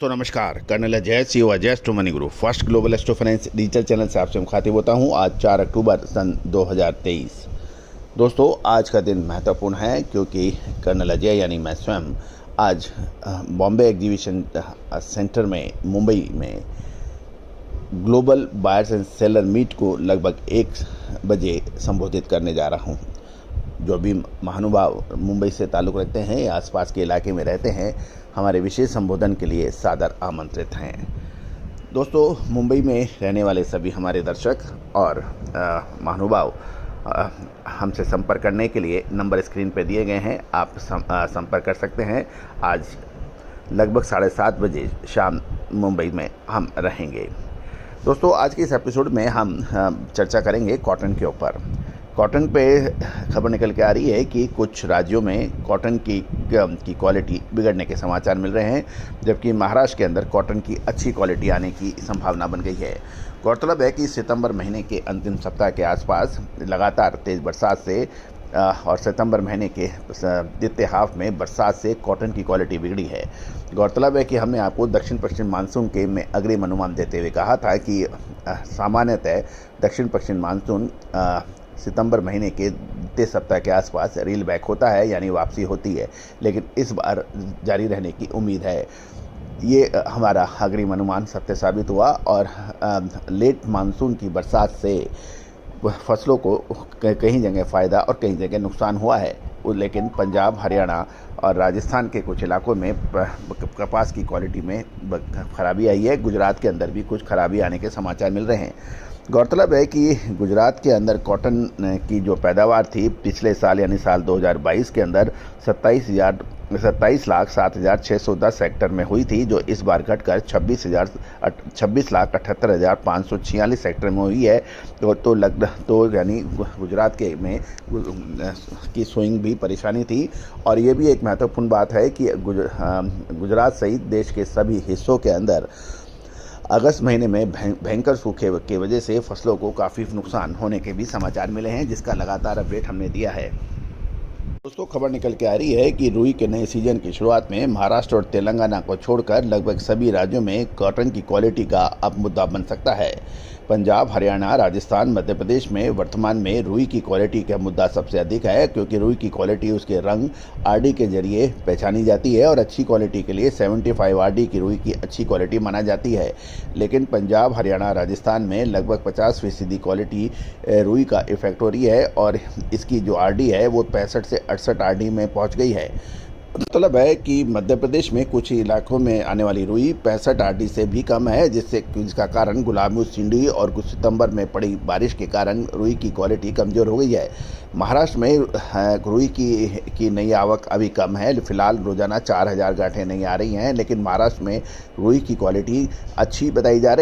दोस्तों नमस्कार। Colonel Ajay CEO Ajay astro money group first global astro finance digital channel से आपसे मुखातिब होता हूं। आज 4 अक्टूबर सन 2023। दोस्तों आज का दिन महत्वपूर्ण है क्योंकि कर्नल अजय यानी मैं स्वयं आज बॉम्बे एग्जीबिशन सेंटर में मुंबई में global buyers and seller meet को लगभग 1 बजे संबोधित करने जा रहा हूं। जो भी महानुभाव मुंबई से ताल्लुक़ रखते हैं या आसपास के इलाके में रहते हैं, हमारे विशेष संबोधन के लिए सादर आमंत्रित हैं। दोस्तों मुंबई में रहने वाले सभी हमारे दर्शक और महानुभाव हमसे संपर्क करने के लिए नंबर स्क्रीन पर दिए गए हैं, आप संपर्क कर सकते हैं। आज लगभग 7:30 बजे शाम मुंबई में हम रहेंगे। दोस्तों आज के इस एपिसोड में हम चर्चा करेंगे कॉटन के ऊपर। कॉटन पे खबर निकल के आ रही है कि कुछ राज्यों में कॉटन की क्वालिटी बिगड़ने के समाचार मिल रहे हैं, जबकि महाराष्ट्र के अंदर कॉटन की अच्छी क्वालिटी आने की संभावना बन गई है। गौरतलब है कि सितंबर महीने के अंतिम सप्ताह के आसपास लगातार तेज़ बरसात से और सितंबर महीने के द्वितीय हाफ में बरसात से कॉटन की क्वालिटी बिगड़ी है। गौरतलब है कि हमने आपको दक्षिण पश्चिम मानसून के में अग्रिम अनुमान देते हुए कहा था कि सामान्यतः दक्षिण पश्चिम मानसून सितंबर महीने के द्वितीय सप्ताह के आसपास रील बैक होता है, यानी वापसी होती है, लेकिन इस बार जारी रहने की उम्मीद है। ये हमारा अग्रिम अनुमान सत्य साबित हुआ और लेट मानसून की बरसात से फसलों को कहीं जगह फ़ायदा और कहीं जगह नुकसान हुआ है, लेकिन पंजाब, हरियाणा और राजस्थान के कुछ इलाकों में कपास की क्वालिटी में खराबी आई है। गुजरात के अंदर भी कुछ खराबी आने के समाचार मिल रहे हैं। गौरतलब है कि गुजरात के अंदर कॉटन की जो पैदावार थी पिछले साल यानी साल 2022 के अंदर 27,07,610 हेक्टेयर में हुई थी, जो इस बार घटकर 26,78,546 हेक्टेयर में हुई है। तो यानी गुजरात के में की सोइंग भी परेशानी थी। और ये भी एक महत्वपूर्ण बात है कि गुजरात सहित देश के सभी हिस्सों के अंदर अगस्त महीने में भयंकर सूखे की वजह से फसलों को काफ़ी नुकसान होने के भी समाचार मिले हैं, जिसका लगातार अपडेट हमने दिया है। दोस्तों खबर निकल के आ रही है कि रुई के नए सीजन की शुरुआत में महाराष्ट्र और तेलंगाना को छोड़कर लगभग सभी राज्यों में कॉटन की क्वालिटी का अब मुद्दा बन सकता है। पंजाब, हरियाणा, राजस्थान, मध्य प्रदेश में वर्तमान में रुई की क्वालिटी का मुद्दा सबसे अधिक है, क्योंकि रुई की क्वालिटी उसके रंग आरडी के जरिए पहचानी जाती है और अच्छी क्वालिटी के लिए 75 आरडी की रुई की अच्छी क्वालिटी माना जाती है। लेकिन पंजाब, हरियाणा, राजस्थान में लगभग 50% क्वालिटी रुई का इफेक्ट हो रही है और इसकी जो आरडी है वो 65 से 68 आरडी में पहुँच गई है। मतलब है कि मध्य प्रदेश में कुछ इलाकों में आने वाली रुई 65 आरडी से भी कम है, जिसका कारण गुलाबी सिंडी और कुछ सितंबर में पड़ी बारिश के कारण रुई की क्वालिटी कमज़ोर हो गई है। महाराष्ट्र में रुई की नई आवक अभी कम है, फिलहाल रोजाना 4000 गांठें नहीं आ रही हैं, लेकिन महाराष्ट्र में रुई की क्वालिटी अच्छी बताई जा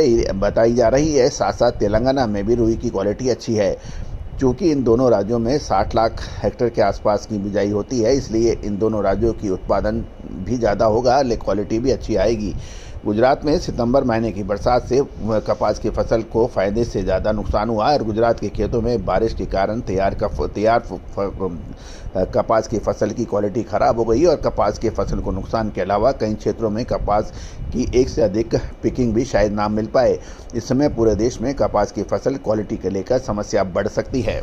रही है। साथ साथ तेलंगाना में भी रुई की क्वालिटी अच्छी है। चूँकि इन दोनों राज्यों में 60 लाख हेक्टेयर के आसपास की बिजाई होती है, इसलिए इन दोनों राज्यों की उत्पादन भी ज़्यादा होगा, लेकिन क्वालिटी भी अच्छी आएगी। गुजरात में सितंबर महीने की बरसात से कपास की फसल को फ़ायदे से ज़्यादा नुकसान हुआ और गुजरात के खेतों में बारिश के कारण तैयार कपास की फसल की क्वालिटी ख़राब हो गई और कपास की फसल को नुकसान के अलावा कई क्षेत्रों में कपास की एक से अधिक पिकिंग भी शायद ना मिल पाए। इस समय पूरे देश में कपास की फसल क्वालिटी के लेकर समस्या बढ़ सकती है।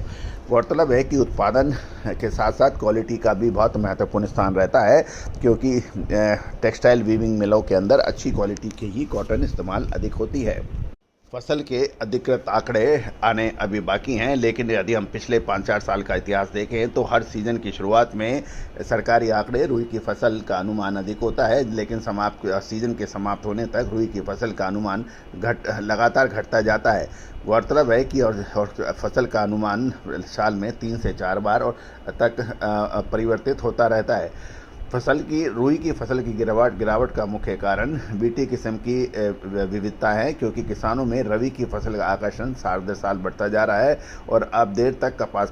गौरतलब है कि उत्पादन के साथ साथ क्वालिटी का भी बहुत महत्वपूर्ण स्थान रहता है, क्योंकि टेक्सटाइल वीविंग मिलों के अंदर अच्छी क्वालिटी की ही कॉटन इस्तेमाल अधिक होती है। फसल के अधिकृत आंकड़े आने अभी बाकी हैं, लेकिन यदि हम पिछले 5-4 साल का इतिहास देखें तो हर सीज़न की शुरुआत में सरकारी आंकड़े रुई की फसल का अनुमान अधिक होता है, लेकिन सीज़न के समाप्त होने तक रुई की फसल का अनुमान लगातार घटता जाता है। गौरतलब है कि और फसल का अनुमान साल में 3 से 4 बार और तक परिवर्तित होता रहता है। रुई की फसल की गिरावट का मुख्य कारण बीटी किस्म की विविधता है, क्योंकि किसानों में रबी की फसल का आकर्षण साल दर साल बढ़ता जा रहा है और अब देर तक कपास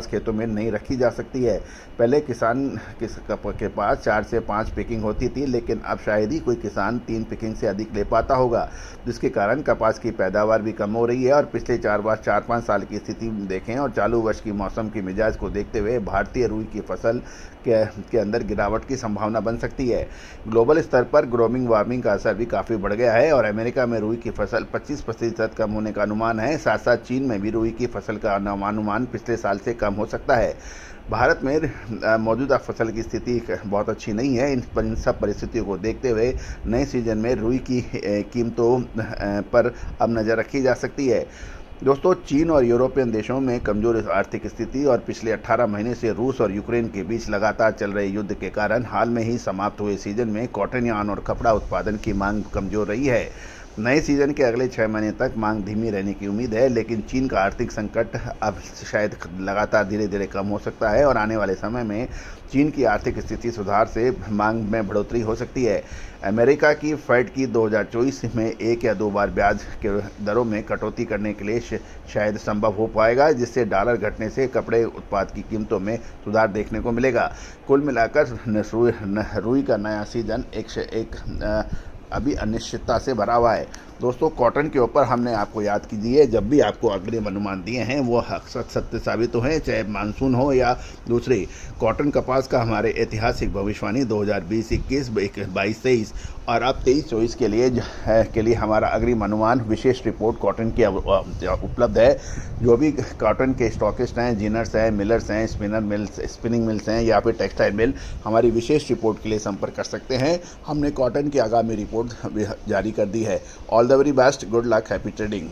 खेतों में नहीं रखी जा सकती है। पहले किसान के पास 4 से 5 पिकिंग होती थी, लेकिन अब शायद ही कोई किसान 3 पिकिंग से अधिक ले पाता होगा, जिसके कारण कपास की पैदावार भी कम हो रही है। और पिछले 4-5 साल की स्थिति देखें और चालू वर्ष की मौसम की मिजाज को देखते हुए भारतीय रुई की फसल के अंदर गिरावट की संभावना बन सकती है। ग्लोबल स्तर पर ग्लोबल वार्मिंग का असर भी काफ़ी बढ़ गया है और अमेरिका में रुई की फसल 25% कम होने का अनुमान है। साथ साथ चीन में भी रुई की फसल का अनुमान पिछले साल से कम हो सकता है। भारत में मौजूदा फसल की स्थिति बहुत अच्छी नहीं है। इन सब परिस्थितियों को देखते हुए नए सीजन में रुई की कीमतों पर अब नज़र रखी जा सकती है। दोस्तों, चीन और यूरोपियन देशों में कमज़ोर आर्थिक स्थिति और पिछले 18 महीने से रूस और यूक्रेन के बीच लगातार चल रहे युद्ध के कारण हाल में ही समाप्त हुए सीजन में कॉटन यार्न और कपड़ा उत्पादन की मांग कमज़ोर रही है। नए सीजन के अगले 6 महीने तक मांग धीमी रहने की उम्मीद है, लेकिन चीन का आर्थिक संकट अब शायद लगातार धीरे धीरे कम हो सकता है और आने वाले समय में चीन की आर्थिक स्थिति सुधार से मांग में बढ़ोतरी हो सकती है। अमेरिका की फेड की 2024 में 1 या 2 बार ब्याज के दरों में कटौती करने के लिए शायद संभव हो पाएगा, जिससे डॉलर घटने से कपड़े उत्पाद की कीमतों में सुधार देखने को मिलेगा। कुल मिलाकर रुई का नया सीजन अभी अनिश्चितता से भरा हुआ है। दोस्तों, कॉटन के ऊपर हमने आपको याद की दी है, जब भी आपको अग्रिम अनुमान दिए हैं वो अक्सर सत्य साबित हो हैं, चाहे मानसून हो या दूसरे। कॉटन कपास का हमारे ऐतिहासिक भविष्यवाणी 2020, 21, 22, 23 और अब 23-24 के लिए हमारा अग्रिम अनुमान विशेष रिपोर्ट कॉटन की उपलब्ध है। जो भी कॉटन के स्टॉकिस्ट हैं, जीनर्स हैं, मिलर्स हैं, स्पिनिंग मिल्स हैं या फिर टेक्सटाइल मिल, हमारी विशेष रिपोर्ट के लिए संपर्क कर सकते हैं। हमने कॉटन की आगामी रिपोर्ट जारी कर दी है। All the very best, good luck, happy trading.